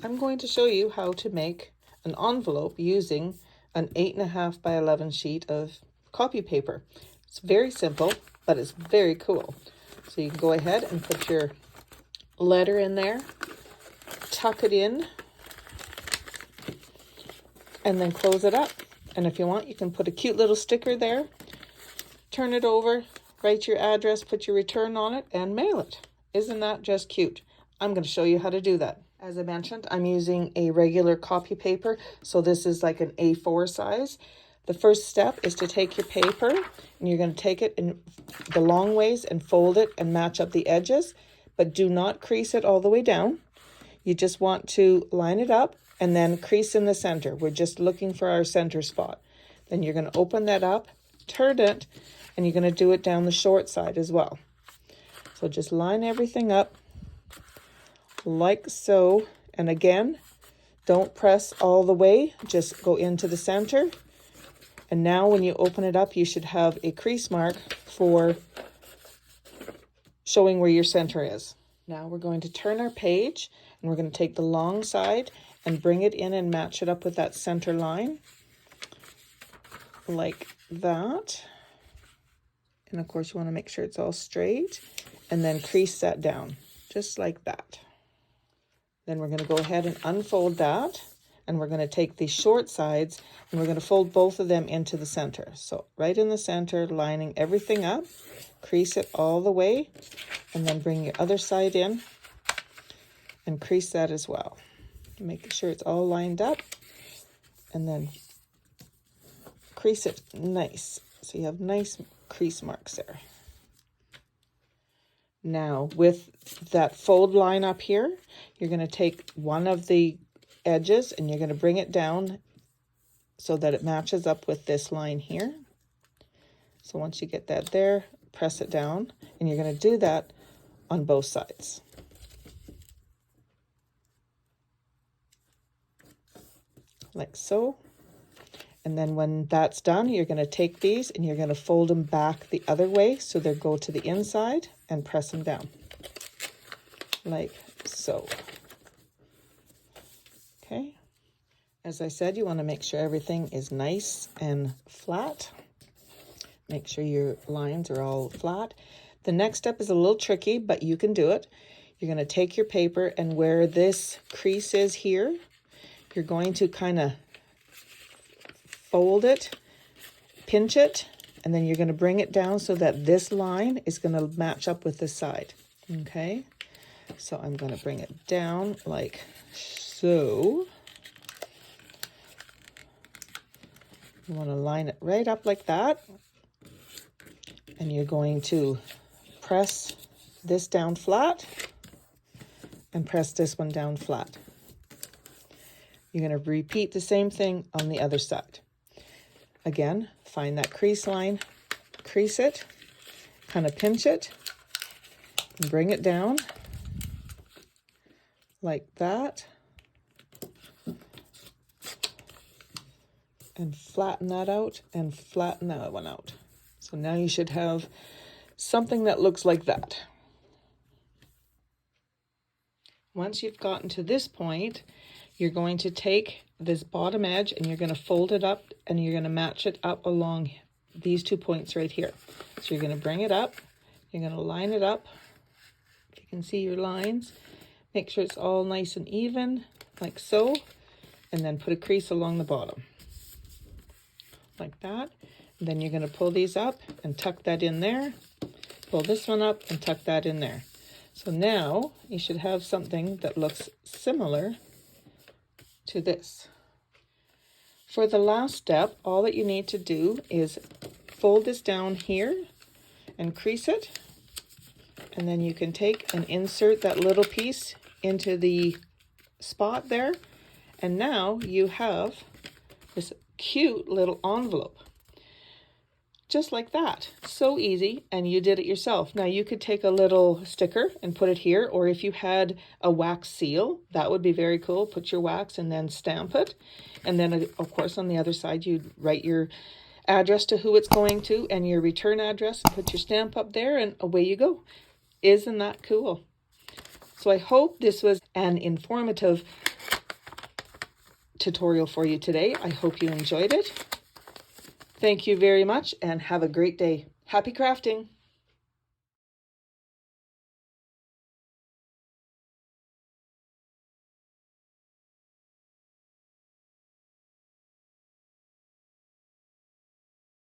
I'm going to show you how to make an envelope using an 8.5 by 11 sheet of copy paper. It's very simple, but it's very cool. So you can go ahead and put your letter in there, tuck it in, and then close it up. And if you want, you can put a cute little sticker there, turn it over, write your address, put your return on it, and mail it. Isn't that just cute? I'm going to show you how to do that. As I mentioned, I'm using a regular copy paper, so this is like an A4 size. The first step is to take your paper, and you're going to take it in the long ways and fold it and match up the edges, but do not crease it all the way down. You just want to line it up and then crease in the center. We're just looking for our center spot. Then you're going to open that up, turn it, and you're going to do it down the short side as well. So just line everything up like so. And again, don't press all the way, just go into the center. And now when you open it up, you should have a crease mark for showing where your center is. Now we're going to turn our page, and we're going to take the long side and bring it in and match it up with that center line like that. And of course you want to make sure it's all straight, and then crease that down just like that. Then we're going to go ahead and unfold that, and we're going to take the short sides and we're going to fold both of them into the center. So right in the center, lining everything up, crease it all the way, and then bring your other side in and crease that as well. Make sure it's all lined up, and then crease it nice so you have nice crease marks there. Now with that fold line up here, you're going to take one of the edges and you're going to bring it down so that it matches up with this line here. So once you get that there, press it down, and you're going to do that on both sides. Like so. And then when that's done, you're going to take these and you're going to fold them back the other way so they go to the inside, and press them down like so. Okay. As I said, you want to make sure everything is nice and flat. Make sure your lines are all flat. The next step is a little tricky, but you can do it. You're going to take your paper, and where this crease is here, you're going to kind of fold it, pinch it, and then you're going to bring it down so that this line is going to match up with this side. Okay, so I'm going to bring it down like so. You want to line it right up like that, and you're going to press this down flat and press this one down flat. You're going to repeat the same thing on the other side. Again, find that crease line, crease it, kind of pinch it, and bring it down like that, and flatten that out and flatten that one out. So now you should have something that looks like that. Once you've gotten to this point, you're going to take this bottom edge and you're going to fold it up, and you're going to match it up along these 2 points right here. So you're going to bring it up, you're going to line it up. If you can see your lines, make sure it's all nice and even, like so, and then put a crease along the bottom, like that. And then you're going to pull these up and tuck that in there, pull this one up and tuck that in there. So now you should have something that looks similar to this. For the last step, all that you need to do is fold this down here and crease it, and then you can take and insert that little piece into the spot there, and now you have this cute little envelope. Just like that. So easy, and you did it yourself. Now you could take a little sticker and put it here, or if you had a wax seal, that would be very cool. Put your wax and then stamp it. And then of course on the other side you'd write your address to who it's going to and your return address, and put your stamp up there, and away you go. Isn't that cool? So I hope this was an informative tutorial for you today. I hope you enjoyed it. Thank you very much and have a great day. Happy crafting!